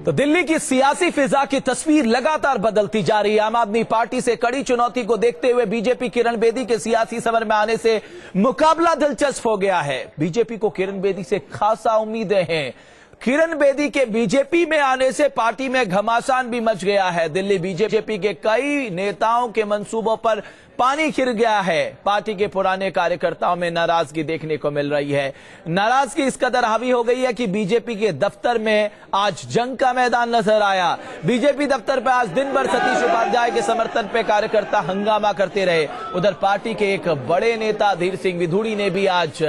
तो दिल्ली की सियासी फिजा की तस्वीर लगातार बदलती जा रही है। आम आदमी पार्टी से कड़ी चुनौती को देखते हुए बीजेपी किरण बेदी के सियासी समर में आने से मुकाबला दिलचस्प हो गया है। बीजेपी को किरण बेदी से खासा उम्मीदें हैं। किरण बेदी के बीजेपी में आने से पार्टी में घमासान भी मच गया है। दिल्ली बीजेपी के कई नेताओं के मंसूबों पर पानी फिर गया है। पार्टी के पुराने कार्यकर्ताओं में नाराजगी देखने को मिल रही है। नाराजगी इस कदर हावी हो गई है कि बीजेपी के दफ्तर में आज जंग का मैदान नजर आया। बीजेपी दफ्तर पर आज दिन भर सतीश उपाध्याय के समर्थन पे कार्यकर्ता हंगामा करते रहे। उधर पार्टी के एक बड़े नेता धीर सिंह विधूड़ी ने भी आज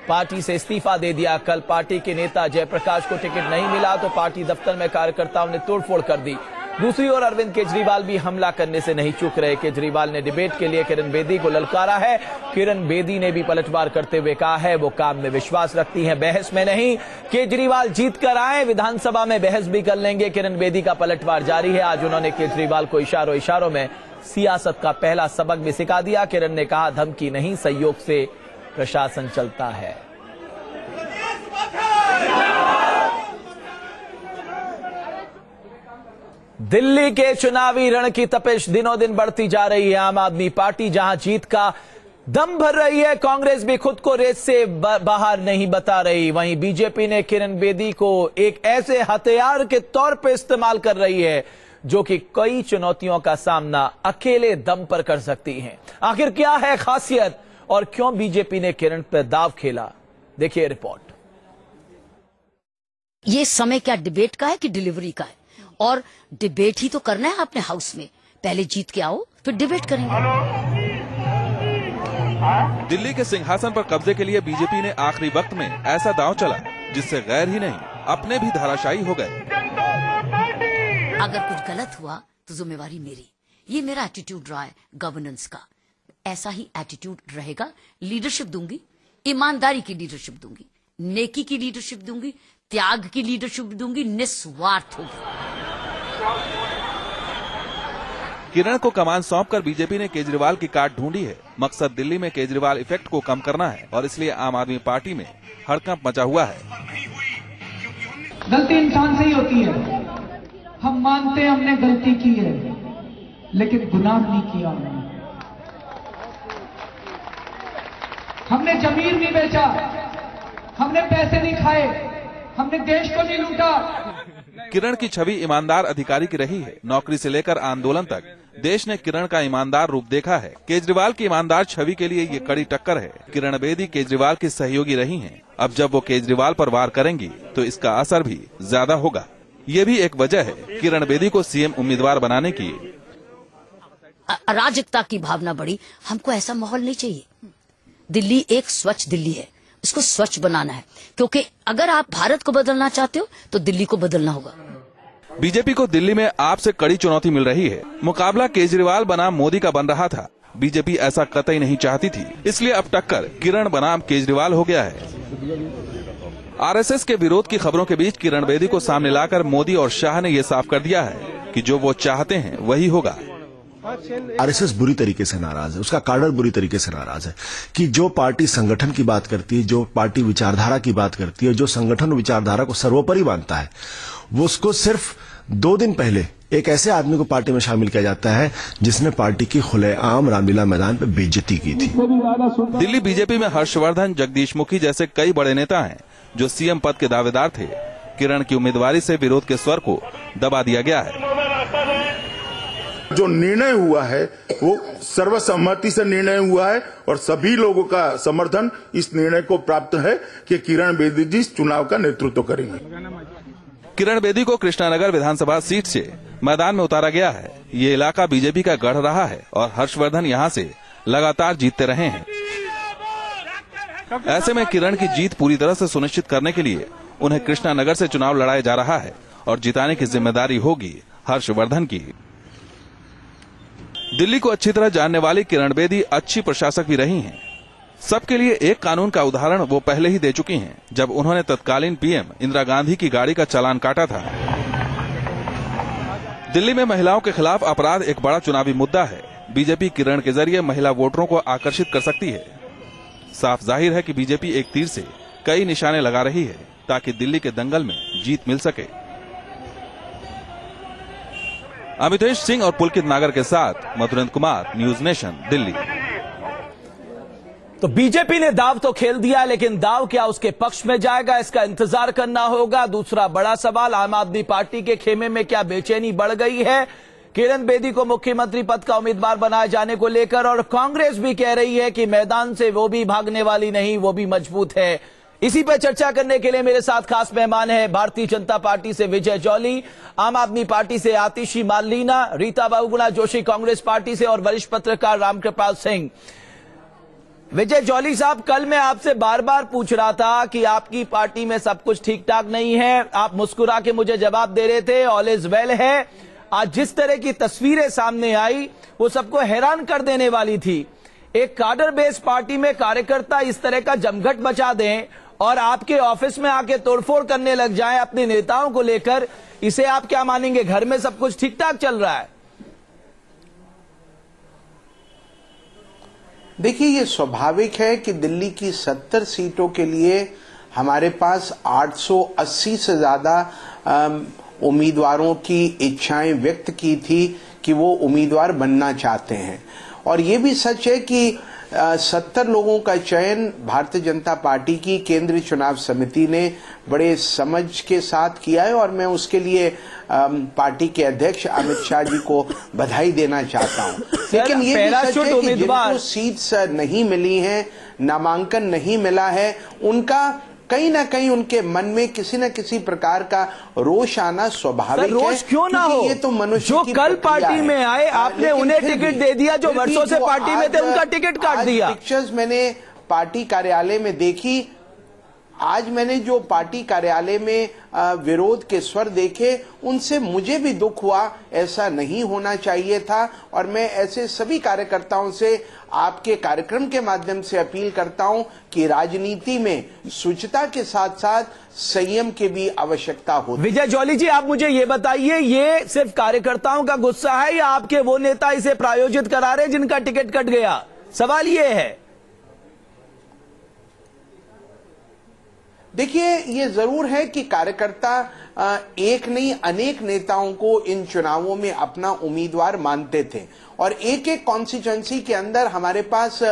पार्टी से इस्तीफा दे दिया। कल पार्टी के नेता जयप्रकाश को टिकट नहीं मिला तो पार्टी दफ्तर में कार्यकर्ताओं ने तोड़फोड़ कर दी। दूसरी ओर अरविंद केजरीवाल भी हमला करने से नहीं चूक रहे। केजरीवाल ने डिबेट के लिए किरण बेदी को ललकारा है। किरण बेदी ने भी पलटवार करते हुए कहा है वो काम में विश्वास रखती हैं, बहस में नहीं। केजरीवाल जीत कर आए, विधानसभा में बहस भी कर लेंगे। किरण बेदी का पलटवार जारी है। आज उन्होंने केजरीवाल को इशारों में सियासत का पहला सबक भी सिखा दिया। किरण ने कहा धमकी नहीं, सहयोग से प्रशासन चलता है। दिल्ली के चुनावी रण की तपिश दिनों दिन बढ़ती जा रही है। आम आदमी पार्टी जहां जीत का दम भर रही है, कांग्रेस भी खुद को रेस से बाहर नहीं बता रही। वहीं बीजेपी ने किरण बेदी को एक ऐसे हथियार के तौर पर इस्तेमाल कर रही है जो कि कई चुनौतियों का सामना अकेले दम पर कर सकती है। आखिर क्या है खासियत और क्यों बीजेपी ने किरण पर दाव खेला, देखिए रिपोर्ट। ये समय क्या डिबेट का है कि डिलीवरी का है? और डिबेट ही तो करना है अपने हाउस में। पहले जीत के आओ फिर डिबेट करेंगे। दिल्ली के सिंहासन पर कब्जे के लिए बीजेपी ने आखिरी वक्त में ऐसा दांव चला जिससे गैर ही नहीं अपने भी धराशायी हो गए। अगर कुछ गलत हुआ तो जिम्मेवारी मेरी। ये मेरा एटीट्यूड रहा है गवर्नेंस का। ऐसा ही एटीट्यूड रहेगा। लीडरशिप दूंगी, ईमानदारी की लीडरशिप दूंगी, नेकी की लीडरशिप दूंगी, त्याग की लीडरशिप दूंगी, निस्वार्थ होगी। किरण को कमान सौंपकर बीजेपी ने केजरीवाल की काट ढूंढी है। मकसद दिल्ली में केजरीवाल इफेक्ट को कम करना है और इसलिए आम आदमी पार्टी में हड़कंप मचा हुआ है। गलती इंसान से ही होती है। हम मानते हैं हमने गलती की है, लेकिन गुनाह नहीं किया हमने जमीन नहीं बेचा, हमने पैसे नहीं खाए, हमने देश को नहीं लूटा। किरण की छवि ईमानदार अधिकारी की रही है। नौकरी से लेकर आंदोलन तक देश ने किरण का ईमानदार रूप देखा है। केजरीवाल की ईमानदार छवि के लिए ये कड़ी टक्कर है। किरण बेदी केजरीवाल की सहयोगी रही हैं। अब जब वो केजरीवाल पर वार करेंगी तो इसका असर भी ज्यादा होगा। ये भी एक वजह है किरण बेदी को सीएम उम्मीदवार बनाने की। अराजकता की भावना बढ़ी। हमको ऐसा माहौल नहीं चाहिए। दिल्ली एक स्वच्छ दिल्ली है, इसको स्वच्छ बनाना है। क्योंकि अगर आप भारत को बदलना चाहते हो तो दिल्ली को बदलना होगा। बीजेपी को दिल्ली में आप से कड़ी चुनौती मिल रही है। मुकाबला केजरीवाल बनाम मोदी का बन रहा था। बीजेपी ऐसा कतई नहीं चाहती थी, इसलिए अब टक्कर किरण बनाम केजरीवाल हो गया है। आरएसएस के विरोध की खबरों के बीच किरण बेदी को सामने लाकर मोदी और शाह ने ये साफ कर दिया है कि जो वो चाहते हैं वही होगा। आरएसएस बुरी तरीके से नाराज है, उसका काडर बुरी तरीके से नाराज है कि जो पार्टी संगठन की बात करती है, जो पार्टी विचारधारा की बात करती है, जो संगठन विचारधारा को सर्वोपरि मानता है, वो उसको सिर्फ 2 दिन पहले एक ऐसे आदमी को पार्टी में शामिल किया जाता है जिसने पार्टी की खुलेआम रामलीला मैदान पे बेइज्जती की थी। दिल्ली बीजेपी में हर्षवर्धन, जगदीश मुखी जैसे कई बड़े नेता हैं जो सीएम पद के दावेदार थे। किरण की उम्मीदवारी से विरोध के स्वर को दबा दिया गया है। जो निर्णय हुआ है वो सर्वसम्मति से निर्णय हुआ है और सभी लोगों का समर्थन इस निर्णय को प्राप्त है कि किरण बेदी जी चुनाव का नेतृत्व करेंगे। किरण बेदी को कृष्णानगर विधानसभा सीट से मैदान में उतारा गया है। ये इलाका बीजेपी का गढ़ रहा है और हर्षवर्धन यहां से लगातार जीतते रहे हैं। ऐसे में किरण की जीत पूरी तरह से सुनिश्चित करने के लिए उन्हें कृष्णानगर से चुनाव लड़ाया जा रहा है और जिताने की जिम्मेदारी होगी हर्षवर्धन की। दिल्ली को अच्छी तरह जानने वाली किरण बेदी अच्छी प्रशासक भी रही हैं। सबके लिए एक कानून का उदाहरण वो पहले ही दे चुकी हैं, जब उन्होंने तत्कालीन पीएम इंदिरा गांधी की गाड़ी का चालान काटा था। दिल्ली में महिलाओं के खिलाफ अपराध एक बड़ा चुनावी मुद्दा है। बीजेपी किरण के जरिए महिला वोटरों को आकर्षित कर सकती है। साफ जाहिर है कि बीजेपी एक तीर से कई निशाने लगा रही है ताकि दिल्ली के दंगल में जीत मिल सके। अमितेश सिंह और पुलकित नागर के साथ मधुरेंद्र कुमार, न्यूज नेशन, दिल्ली। तो बीजेपी ने दाव तो खेल दिया, लेकिन दाव क्या उसके पक्ष में जाएगा, इसका इंतजार करना होगा। दूसरा बड़ा सवाल, आम आदमी पार्टी के खेमे में क्या बेचैनी बढ़ गई है किरण बेदी को मुख्यमंत्री पद का उम्मीदवार बनाए जाने को लेकर, और कांग्रेस भी कह रही है कि मैदान से वो भी भागने वाली नहीं, वो भी मजबूत है। इसी पर चर्चा करने के लिए मेरे साथ खास मेहमान है भारतीय जनता पार्टी से विजय जौली, आम आदमी पार्टी से आतिशी मालीना, रीता बहुगुणा जोशी कांग्रेस पार्टी से, और वरिष्ठ पत्रकार रामकृपाल सिंह। विजय जौली साहब, कल मैं आपसे बार बार पूछ रहा था कि आपकी पार्टी में सब कुछ ठीक ठाक नहीं है, आप मुस्कुरा के मुझे जवाब दे रहे थे ऑल इज वेल है। आज जिस तरह की तस्वीरें सामने आई वो सबको हैरान कर देने वाली थी। एक कार्डर बेस्ड पार्टी में कार्यकर्ता इस तरह का जमघट मचा दें और आपके ऑफिस में आके तोड़फोड़ करने लग जाएं अपने नेताओं को लेकर, इसे आप क्या मानेंगे? घर में सब कुछ ठीक ठाक चल रहा है? देखिए, ये स्वाभाविक है कि दिल्ली की 70 सीटों के लिए हमारे पास 880 से ज्यादा उम्मीदवारों की इच्छाएं व्यक्त की थी कि वो उम्मीदवार बनना चाहते हैं। और ये भी सच है कि 70 लोगों का चयन भारतीय जनता पार्टी की केंद्रीय चुनाव समिति ने बड़े समझ के साथ किया है, और मैं उसके लिए पार्टी के अध्यक्ष अमित शाह जी को बधाई देना चाहता हूं। लेकिन ये भी सच है कि जिनको सीट्स नहीं मिली हैं, नामांकन नहीं मिला है, उनका कहीं ना कहीं उनके मन में किसी न किसी प्रकार का रोष आना स्वाभाविक है। रोष क्यों ना हो? ये तो मनुष्य जो की कल प्रक्रिया पार्टी में आए, आपने उन्हें टिकट दे दिया, जो वर्षों से पार्टी में थे उनका टिकट काट दिया। पिक्चर्स मैंने पार्टी कार्यालय में देखी, आज मैंने जो पार्टी कार्यालय में विरोध के स्वर देखे, उनसे मुझे भी दुख हुआ। ऐसा नहीं होना चाहिए था, और मैं ऐसे सभी कार्यकर्ताओं से आपके कार्यक्रम के माध्यम से अपील करता हूं कि राजनीति में शुचिता के साथ साथ संयम की भी आवश्यकता होती है। विजय जौली जी, आप मुझे ये बताइए, ये सिर्फ कार्यकर्ताओं का गुस्सा है या आपके वो नेता इसे प्रायोजित करा रहे जिनका टिकट कट गया? सवाल ये है। देखिए, ये जरूर है कि कार्यकर्ता एक नहीं अनेक नेताओं को इन चुनावों में अपना उम्मीदवार मानते थे, और एक एक कॉन्स्टिट्यूएंसी के अंदर हमारे पास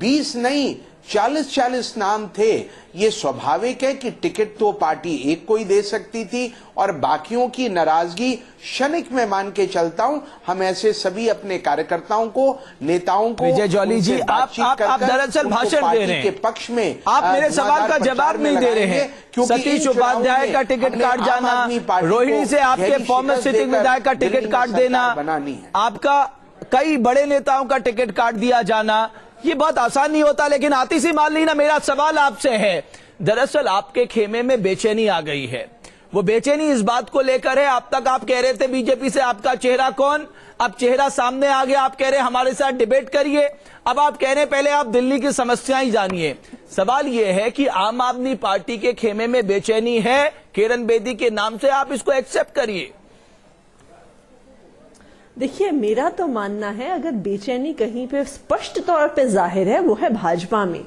20 नहीं 40-40 नाम थे। ये स्वाभाविक है कि टिकट तो पार्टी एक को ही दे सकती थी, और बाकियों की नाराजगी क्षणिक में मान के चलता हूं। हम ऐसे सभी अपने कार्यकर्ताओं को, नेताओं को, विजय जौली जी, आप दरअसल भाषण दे रहे हैं के पक्ष में, आप मेरे सवाल का जवाब नहीं दे रहे हैं। सतीश उपाध्याय का टिकट काट जाना, रोहिणी से आपके फॉर्मर सिटिंग विधायक का टिकट काट देना, आपका कई बड़े नेताओं का टिकट काट दिया जाना, ये बहुत आसान नहीं होता। लेकिन आतिशी मालीना, मेरा सवाल आपसे है, दरअसल आपके खेमे में बेचैनी आ गई है। वो बेचैनी इस बात को लेकर है, अब तक आप कह रहे थे बीजेपी से आपका चेहरा कौन, अब चेहरा सामने आ गया, आप कह रहे हमारे साथ डिबेट करिए। अब आप कह रहे पहले आप दिल्ली की समस्याएं जानिए। सवाल यह है कि आम आदमी पार्टी के खेमे में बेचैनी है किरण बेदी के नाम से, आप इसको एक्सेप्ट करिए। देखिए, मेरा तो मानना है, अगर बेचैनी कहीं पे स्पष्ट तौर पे जाहिर है वो है भाजपा में।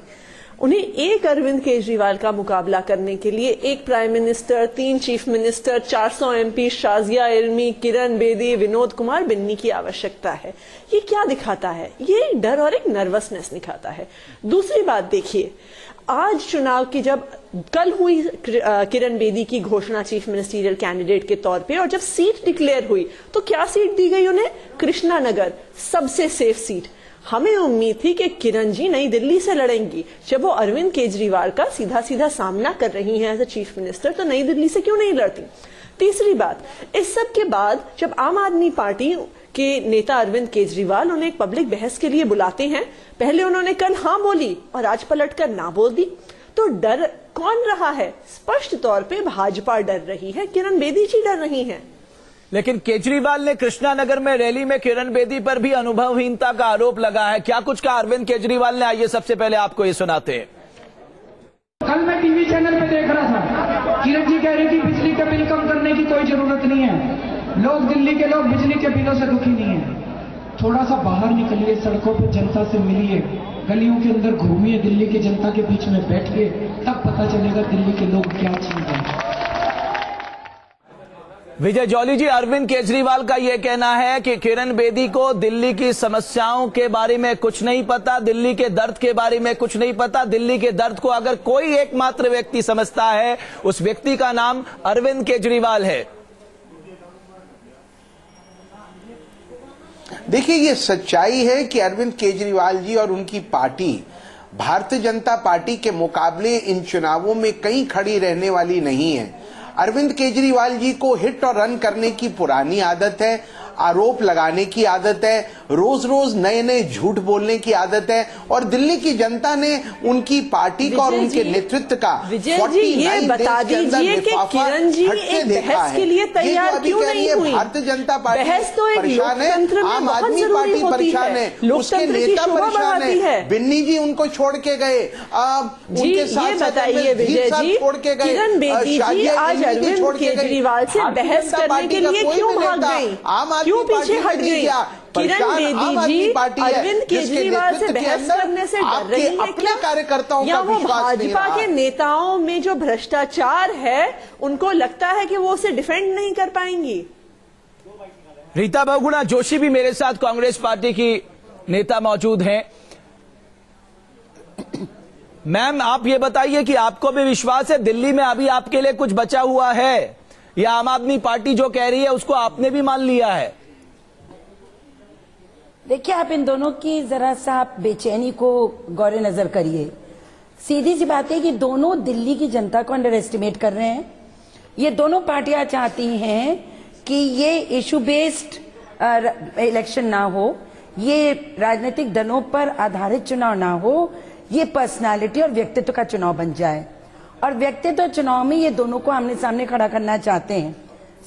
उन्हें एक अरविंद केजरीवाल का मुकाबला करने के लिए एक prime minister, 3 chief minister, 400 MP, Shazia Ilmi, Kiran Bedi, Vinod Kumar Binni की आवश्यकता है। ये क्या दिखाता है? ये डर और एक नर्वसनेस दिखाता है। दूसरी बात देखिए, आज चुनाव की जब कल हुई किरण बेदी की घोषणा चीफ मिनिस्टीरियल कैंडिडेट के तौर पे, और जब सीट डिक्लेयर हुई तो क्या सीट दी गई उन्हें? कृष्णा नगर, सबसे सेफ सीट। हमें उम्मीद थी कि किरण जी नई दिल्ली से लड़ेंगी। जब वो अरविंद केजरीवाल का सीधा सीधा सामना कर रही हैं एज अ चीफ मिनिस्टर, तो नई दिल्ली से क्यों नहीं लड़ती? तीसरी बात, इस सब के बाद जब आम आदमी पार्टी के नेता अरविंद केजरीवाल उन्हें एक पब्लिक बहस के लिए बुलाते हैं, पहले उन्होंने कल हाँ बोली और आज पलटकर ना बोल दी, तो डर कौन रहा है? स्पष्ट तौर पे भाजपा डर रही है, किरण बेदी जी डर रही हैं। लेकिन केजरीवाल ने कृष्णा नगर में रैली में किरण बेदी पर भी अनुभवहीनता का आरोप लगा है। क्या कुछ कहा अरविंद केजरीवाल ने? आइए सबसे पहले आपको ये सुनाते हैं। कल मैं टीवी चैनल पे देख रहा था, किरण जी कह रही थी बिजली का बिल कम करने की कोई जरूरत नहीं है, लोग दिल्ली के लोग बिजली के बिलों से दुखी नहीं है। थोड़ा सा बाहर निकलिए, सड़कों पर जनता से मिलिए, गलियों के अंदर घूमिए, दिल्ली की जनता के बीच में बैठिए, तब पता चलेगा दिल्ली के लोग क्या चाहते हैं। विजय जौली जी, अरविंद केजरीवाल का यह कहना है कि किरण बेदी को दिल्ली की समस्याओं के बारे में कुछ नहीं पता, दिल्ली के दर्द के बारे में कुछ नहीं पता। दिल्ली के दर्द को अगर कोई एकमात्र व्यक्ति समझता है, उस व्यक्ति का नाम अरविंद केजरीवाल है। देखिए, ये सच्चाई है कि अरविंद केजरीवाल जी और उनकी पार्टी भारतीय जनता पार्टी के मुकाबले इन चुनावों में कहीं खड़ी रहने वाली नहीं है। अरविंद केजरीवाल जी को हिट और रन करने की पुरानी आदत है, आरोप लगाने की आदत है, रोज रोज नए नए झूठ बोलने की आदत है, और दिल्ली की जनता ने उनकी पार्टी का और उनके नेतृत्व का विजय जी ये बता दीजिए कि किरण जी एक बहस के लिए तैयार क्यों नहीं हुई? भारतीय जनता पार्टी बहस तो एक लोकतंत्र में आम बहुत आदमी जरूरी पार्टी होती परेशान है, है, उसके लोकतंत्र की नेता शोभा परेशान बढ़ाती है। बिन्नी जी उनको छोड़ के गए, उनके साथ बताइए विजय जी, किरण बेदी जी आज अरविंद केजरीवाल से बहस करने के लिए क्यों भाग गई, क्यों पीछे हट गई? किरण बेदी जी अरविंद केजरीवाल से बहस करने से डर रही है क्या? कार्यकर्ताओं या वो भाजपा के नेताओं में जो भ्रष्टाचार है उनको लगता है कि वो उसे डिफेंड नहीं कर पाएंगी? रीता बहुगुणा जोशी भी मेरे साथ कांग्रेस पार्टी की नेता मौजूद हैं। मैम, आप ये बताइए कि आपको भी विश्वास है दिल्ली में अभी आपके लिए कुछ बचा हुआ है, या आम आदमी पार्टी जो कह रही है उसको आपने भी मान लिया है? देखिए, आप इन दोनों की जरा सा आप बेचैनी को गौर नजर करिए। सीधी सी बात है कि दोनों दिल्ली की जनता को अंडर एस्टिमेट कर रहे हैं। ये दोनों पार्टियां चाहती हैं कि ये इशू बेस्ड इलेक्शन ना हो, ये राजनीतिक दलों पर आधारित चुनाव ना हो, ये पर्सनालिटी और व्यक्तित्व का चुनाव बन जाए। और व्यक्तित्व चुनाव में ये दोनों को आमने सामने खड़ा करना चाहते हैं।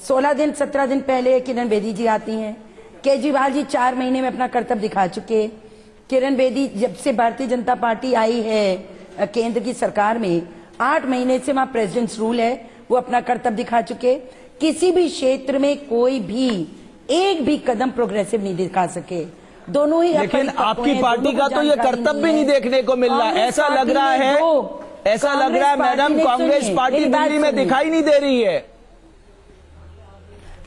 16 दिन 17 दिन पहले किरण बेदी जी आती हैं, केजरीवाल जी 4 महीने में अपना कर्तव्य दिखा चुके। किरण बेदी जब से भारतीय जनता पार्टी आई है केंद्र की सरकार में, 8 महीने से वहां प्रेसिडेंट्स रूल है, वो अपना कर्तव्य दिखा चुके। किसी भी क्षेत्र में कोई भी एक भी कदम प्रोग्रेसिव नहीं दिखा सके। दोनों ही लेकिन आपकी पार्टी का तो ये कर्तव्य भी नहीं देखने को मिल रहा है। ऐसा लग रहा है, ऐसा लग रहा है मैडम कांग्रेस पार्टी दिल्ली में दिखाई नहीं दे रही है।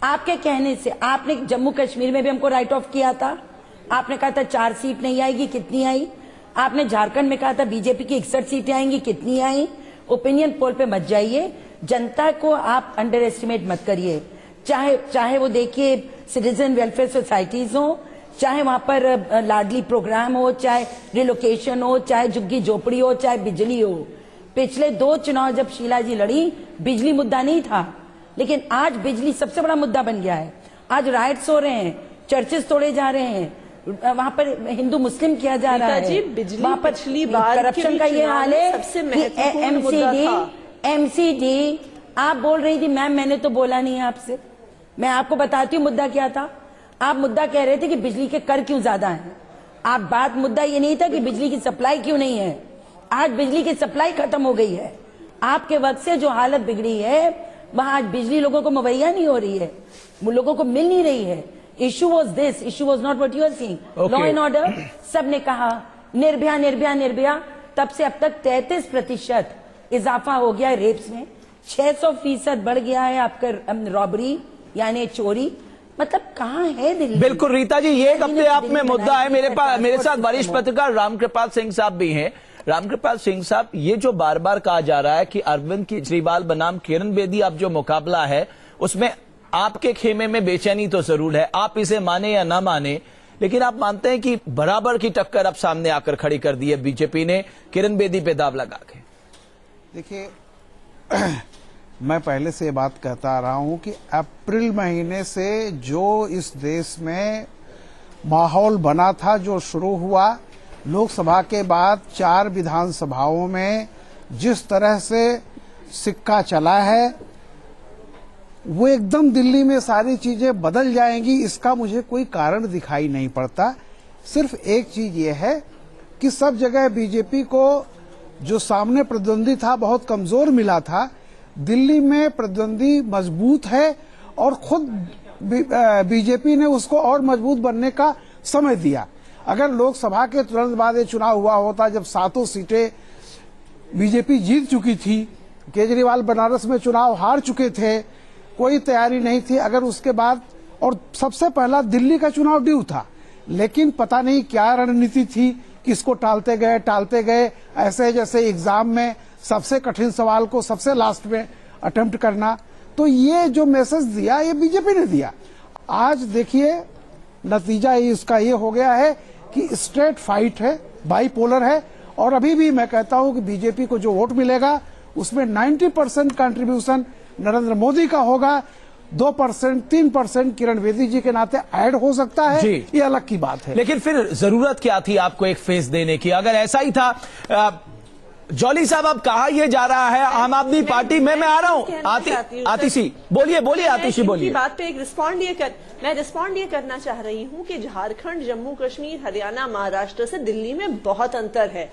आपके कहने से आपने जम्मू कश्मीर में भी हमको राइट ऑफ किया था। आपने कहा था 4 सीट नहीं आएगी, कितनी आई? आपने झारखंड में कहा था बीजेपी की 61 सीटें आएंगी, कितनी आई? ओपिनियन पोल पे मत जाइए, जनता को आप अंडर एस्टिमेट मत करिए। चाहे वो देखिए सिटीजन वेलफेयर सोसाइटीज हो, चाहे वहां पर लाडली प्रोग्राम हो, चाहे रिलोकेशन हो, चाहे झुग्गी झोपड़ी हो, चाहे बिजली हो। पिछले 2 चुनाव जब शीला जी लड़ी, बिजली मुद्दा नहीं था, लेकिन आज बिजली सबसे बड़ा मुद्दा बन गया है। आज राइट्स हो रहे हैं, चर्चेस तोड़े जा रहे हैं, वहां पर हिंदू मुस्लिम किया जा रहा है, वहां पर करप्शन का ये हाल है कि एमसीडी आप बोल रही थी मैम, मैंने तो बोला नहीं है आपसे। मैं आपको बताती हूँ मुद्दा क्या था। आप मुद्दा कह रहे थे कि बिजली के कर क्यों ज्यादा हैं। आप बात मुद्दा ये नहीं था कि बिजली की सप्लाई क्यों नहीं है। आज बिजली की सप्लाई खत्म हो गई है। आपके वक्त से जो हालत बिगड़ी है, वहां आज बिजली लोगों को मुहैया नहीं हो रही है, वो लोगों को मिल नहीं रही है। Issue was this, issue was not what you are seeing. Law and order सबने कहा निर्भया निर्भया निर्भया, तब से अब तक 33% इजाफा हो गया है रेप्स में, 600% बढ़ गया है आपका रॉबरी यानी चोरी। मतलब कहाँ है दिल्ली? बिल्कुल रीता जी, ये अपने आप में मुद्दा है। मेरे साथ वरिष्ठ पत्रकार रामकृपाल सिंह साहब भी हैं। रामकृपाल सिंह साहब, ये जो बार बार कहा जा रहा है कि अरविंद केजरीवाल बनाम किरण बेदी अब जो मुकाबला है उसमें आपके खेमे में बेचैनी तो जरूर है, आप इसे माने या ना माने, लेकिन आप मानते हैं कि बराबर की टक्कर अब सामने आकर खड़ी कर दी है बीजेपी ने किरण बेदी पे दाव लगा के। देखिए, मैं पहले से ये बात कहता आ रहा हूं कि अप्रैल महीने से जो इस देश में माहौल बना था, जो शुरू हुआ लोकसभा के बाद 4 विधानसभाओं में, जिस तरह से सिक्का चला है, वो एकदम दिल्ली में सारी चीजें बदल जाएंगी, इसका मुझे कोई कारण दिखाई नहीं पड़ता। सिर्फ एक चीज ये है कि सब जगह बीजेपी को जो सामने प्रतिद्वंदी था बहुत कमजोर मिला था, दिल्ली में प्रतिद्वंदी मजबूत है और खुद बीजेपी ने उसको और मजबूत बनने का समय दिया। अगर लोकसभा के तुरंत बाद ये चुनाव हुआ होता जब 7 सीटें बीजेपी जीत चुकी थी, केजरीवाल बनारस में चुनाव हार चुके थे, कोई तैयारी नहीं थी। अगर उसके बाद, और सबसे पहला दिल्ली का चुनाव ड्यू था, लेकिन पता नहीं क्या रणनीति थी, किसको टालते गए, ऐसे जैसे एग्जाम में सबसे कठिन सवाल को सबसे लास्ट में अटेम्प्ट करना। तो ये जो मैसेज दिया, ये बीजेपी ने दिया। आज देखिए नतीजा इसका ये हो गया है कि स्ट्रेट फाइट है, बाइपोलर है। और अभी भी मैं कहता हूं कि बीजेपी को जो वोट मिलेगा उसमें 90% कंट्रीब्यूशन नरेंद्र मोदी का होगा, 2%, 3% किरण बेदी जी के नाते ऐड हो सकता है, ये अलग की बात है। लेकिन फिर जरूरत क्या थी आपको एक फेस देने की? अगर ऐसा ही था, जॉली साहब अब कहा यह जा रहा है आम आदमी पार्टी में, मैं आ रहा हूं आतिशी, बोलिए आतिशी बोलिए। बात पे एक रिस्पॉन्ड ये करना चाह रही हूं कि झारखंड, जम्मू कश्मीर, हरियाणा, महाराष्ट्र से दिल्ली में बहुत अंतर है।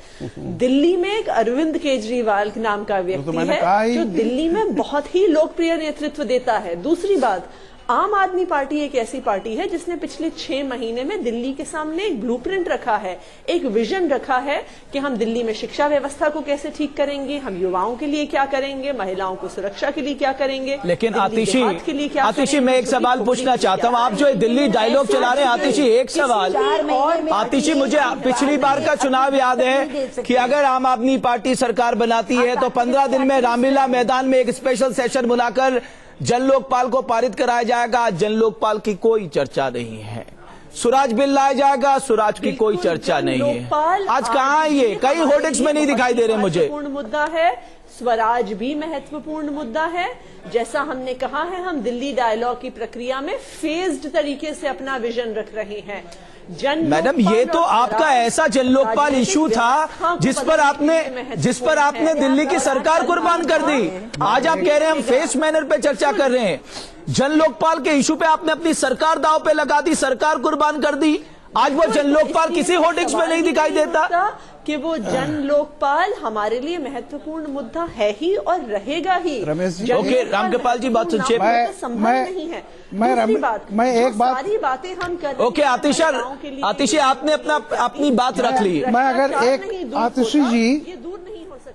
दिल्ली में एक अरविंद केजरीवाल नाम का व्यक्ति है जो दिल्ली में बहुत ही लोकप्रिय नेतृत्व देता है। दूसरी बात, आम आदमी पार्टी एक ऐसी पार्टी है जिसने पिछले 6 महीने में दिल्ली के सामने एक ब्लूप्रिंट रखा है, एक विजन रखा है कि हम दिल्ली में शिक्षा व्यवस्था को कैसे ठीक करेंगे, हम युवाओं के लिए क्या करेंगे, महिलाओं को सुरक्षा के लिए क्या करेंगे। लेकिन आतिशी मैं एक सवाल पूछना चाहता हूं, आप जो दिल्ली डायलॉग चला रहे हैं आतिशी, एक सवाल। आतिशी, मुझे पिछली बार का चुनाव याद है कि अगर आम आदमी पार्टी सरकार बनाती है तो 15 दिन में रामलीला मैदान में एक स्पेशल सेशन बुलाकर जन लोकपाल को पारित कराया जाएगा। आज जन लोकपाल की कोई चर्चा नहीं है। स्वराज बिल लाया जाएगा, स्वराज की कोई चर्चा नहीं है। आज कहाँ है ये? कई होर्डिंग्स में नहीं दिखाई दे रहे मुझे। महत्वपूर्ण मुद्दा है, स्वराज भी महत्वपूर्ण मुद्दा है। जैसा हमने कहा है, हम दिल्ली डायलॉग की प्रक्रिया में फेज्ड तरीके से अपना विजन रख रहे हैं। मैडम, ये तो आपका ऐसा जन लोकपाल इशू था जिस पर आपने दिल्ली की सरकार कुर्बान कर दी। आज आप कह रहे हैं हम फेस मैनर पे चर्चा कर रहे हैं। जन लोकपाल के इशू पे आपने अपनी सरकार दांव पे लगा दी, सरकार कुर्बान कर दी। आज वो जन लोकपाल किसी होर्डिंग्स में नहीं दिखाई देता कि वो जन लोकपाल हमारे लिए महत्वपूर्ण मुद्दा है ही और रहेगा ही। ओके, रामकृपाल जी बात संक्षेप में। संभव नहीं है। मैं एक बात, सारी बातें हम कर रहे हैं। ओके आतिशी, आपने अपनी बात रख ली। मैं अगर एक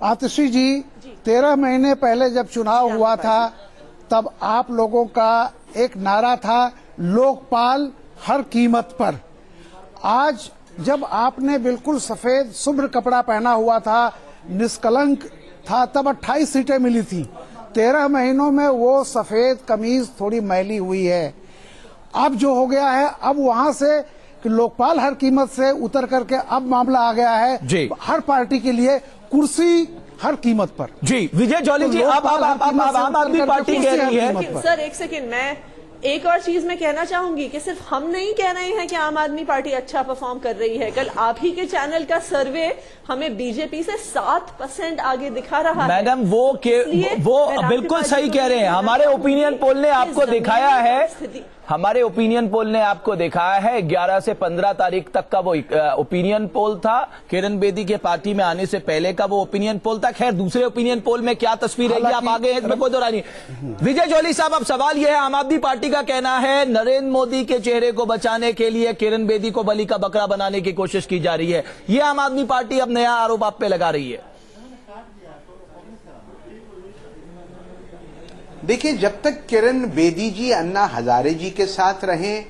आतिशी जी 13 महीने पहले जब चुनाव हुआ था तब आप लोगों का एक नारा था, लोकपाल हर कीमत पर। आज जब आपने बिल्कुल सफेद शुभ्र कपड़ा पहना हुआ था, निष्कलंक था, तब 28 सीटें मिली थी। 13 महीनों में वो सफेद कमीज थोड़ी मैली हुई है। अब जो हो गया है, अब वहां से लोकपाल हर कीमत से उतर करके अब मामला आ गया है हर पार्टी के लिए कुर्सी हर कीमत पर। जी विजय जॉली जी, अब आम आदमी पार्टी कह रही है। सर एक सेकेंड, मैं एक और चीज मैं कहना चाहूंगी कि सिर्फ हम नहीं कह रहे हैं कि आम आदमी पार्टी अच्छा परफॉर्म कर रही है। कल आप ही के चैनल का सर्वे हमें बीजेपी से 7% आगे दिखा रहा है। मैडम वो बिल्कुल सही कह रहे हैं। हमारे ओपिनियन पोल ने आपको दिखाया है, हमारे ओपिनियन पोल ने आपको दिखाया है 11 से 15 तारीख तक का वो ओपिनियन पोल था। किरण बेदी के पार्टी में आने से पहले का वो ओपिनियन पोल था। खैर दूसरे ओपिनियन पोल में क्या तस्वीर है आप आगे इसमें कोई दोहराई नहीं। विजय जॉली साहब, अब सवाल यह है, आम आदमी पार्टी का कहना है नरेंद्र मोदी के चेहरे को बचाने के लिए किरण बेदी को बलि का बकरा बनाने की कोशिश की जा रही है। ये आम आदमी पार्टी अब नया आरोप आप पे लगा रही है। देखिए, जब तक किरण बेदी जी अन्ना हजारे जी के साथ रहें,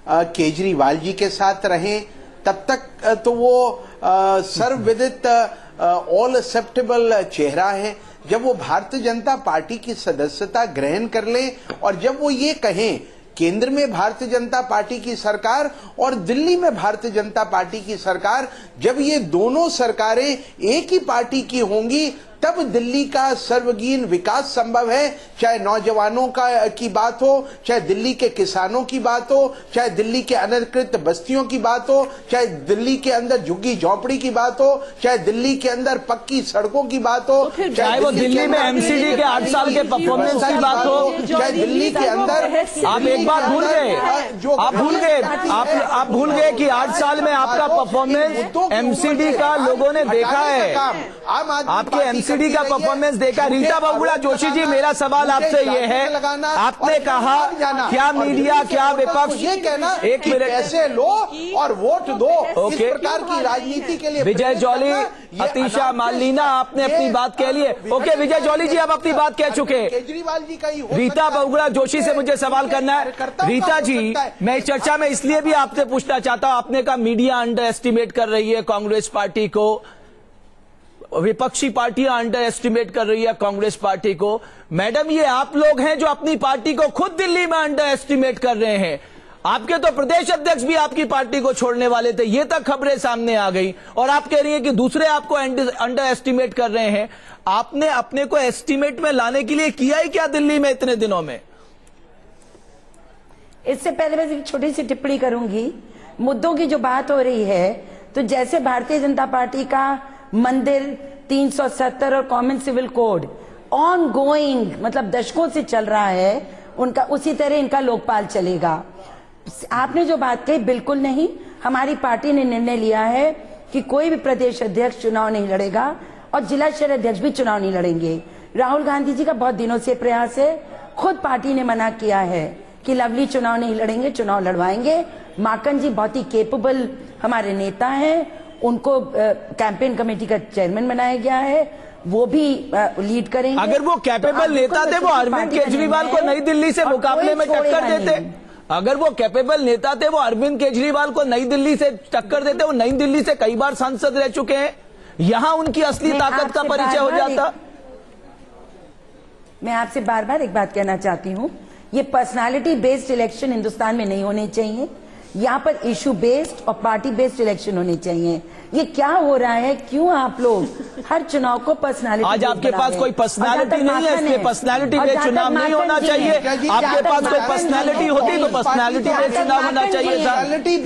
केजरीवाल जी के साथ रहें, तब तक तो वो सर्वविदित ऑल एक्सेप्टेबल चेहरा है। जब वो भारतीय जनता पार्टी की सदस्यता ग्रहण कर ले और जब वो ये कहें केंद्र में भारतीय जनता पार्टी की सरकार और दिल्ली में भारतीय जनता पार्टी की सरकार, जब ये दोनों सरकारें एक ही पार्टी की होंगी तब दिल्ली का सर्वगीन विकास संभव है। चाहे नौजवानों की बात हो, चाहे दिल्ली के किसानों की बात हो, चाहे दिल्ली के अनधिकृत बस्तियों की बात हो, चाहे दिल्ली के अंदर झुग्गी झोंपड़ी की बात हो, चाहे दिल्ली के अंदर पक्की सड़कों की बात हो, चाहे वो दिल्ली में एमसीडी के 8 साल के परफॉर्मेंस की बात हो, चाहे दिल्ली के अंदर। आप एक बात भूल गए, आप भूल गए कि 8 साल में आपका परफॉर्मेंस एमसीडी का लोगों ने देखा है। आपके एबीसीडी का परफॉर्मेंस देखा। रीता बहुगुणा जोशी जी, मेरा सवाल आपसे ये है, आपने कहा क्या मीडिया क्या विपक्ष, ये कहना एक मिनट, पैसे लो और वोट दो, इस प्रकार की राजनीति के लिए विजय जॉली, अतीशा मालिना, आपने अपनी बात कह ली है। ओके विजय जॉली जी, आप अपनी बात कह चुके। केजरीवाल जी का ही रीता बहुगुणा जोशी से मुझे सवाल करना है। रीता जी, मैं इस चर्चा में इसलिए भी आपसे पूछना चाहता हूं, आपने कहा मीडिया अंडर एस्टिमेट कर रही है कांग्रेस पार्टी को, विपक्षी पार्टियां अंडर एस्टिमेट कर रही है कांग्रेस पार्टी को। मैडम, ये आप लोग हैं जो अपनी पार्टी को खुद दिल्ली में अंडर एस्टिमेट कर रहे हैं। आपके तो प्रदेश अध्यक्ष भी आपकी पार्टी को छोड़ने वाले थे, ये तक खबरें सामने आ गई, और आप कह रही हैं कि दूसरे आपको अंडर एस्टिमेट कर रहे हैं। आपने अपने को एस्टिमेट में लाने के लिए किया ही क्या दिल्ली में इतने दिनों में? इससे पहले मैं एक छोटी सी टिप्पणी करूंगी। मुद्दों की जो बात हो रही है, तो जैसे भारतीय जनता पार्टी का मंदिर 370 और common civil code ongoing, मतलब दशकों से चल रहा है उनका, उसी तरह इनका लोकपाल चलेगा। आपने जो बात कही बिल्कुल नहीं। हमारी पार्टी ने निर्णय लिया है कि कोई भी प्रदेश अध्यक्ष चुनाव नहीं लड़ेगा और जिला शहर अध्यक्ष भी चुनाव नहीं लड़ेंगे। राहुल गांधी जी का बहुत दिनों से प्रयास है, खुद पार्टी ने मना किया है कि लवली चुनाव नहीं लड़ेंगे, चुनाव लड़वाएंगे। माकन जी बहुत ही केपेबल हमारे नेता हैं, उनको कैंपेन कमेटी का चेयरमैन बनाया गया है, वो भी लीड करेंगे। अगर वो कैपेबल नेता थे, वो अरविंद केजरीवाल को नई दिल्ली से मुकाबले में टक्कर देते। अगर वो कैपेबल नेता थे, वो अरविंद केजरीवाल को नई दिल्ली से टक्कर देते। वो नई दिल्ली से कई बार सांसद रह चुके हैं, यहां उनकी असली ताकत का परिचय हो जाता। मैं आपसे बार बार एक बात कहना चाहती हूँ, ये पर्सनालिटी बेस्ड इलेक्शन हिंदुस्तान में नहीं होने चाहिए। यहाँ पर इशू बेस्ड और पार्टी बेस्ड इलेक्शन होने चाहिए। ये क्या हो रहा है, क्यों आप लोग हर चुनाव को पर्सनालिटी? आज आपके पास कोई पर्सनालिटी नहीं है, इसलिए पर्सनालिटी बेस्ड चुनाव नहीं होना चाहिए। आपके पास कोई पर्सनालिटी होती तो पर्सनालिटी बेस्ड चुनाव होना चाहिए था।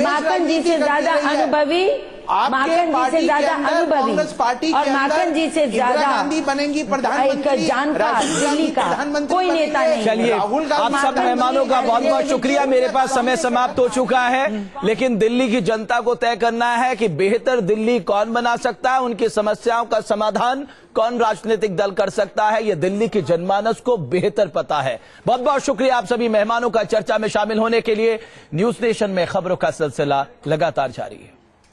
माकन जी से ज्यादा अनुभवी, माकन जी से ज्यादा अनुभवी और माकन जी से ज्यादा गांधी बनेंगी प्रधानमंत्री, जानकार दिल्ली का कोई नेता नहीं। चलिए, आप सब मेहमानों का बहुत बहुत शुक्रिया। मेरे पास समय समाप्त हो चुका है, लेकिन दिल्ली की जनता को तय करना है कि बेहतर दिल्ली कौन बना सकता है, उनकी समस्याओं का समाधान कौन राजनीतिक दल कर सकता है। यह दिल्ली की जनमानस को बेहतर पता है। बहुत बहुत शुक्रिया आप सभी मेहमानों का चर्चा में शामिल होने के लिए। न्यूज नेशन में खबरों का सिलसिला लगातार जारी है।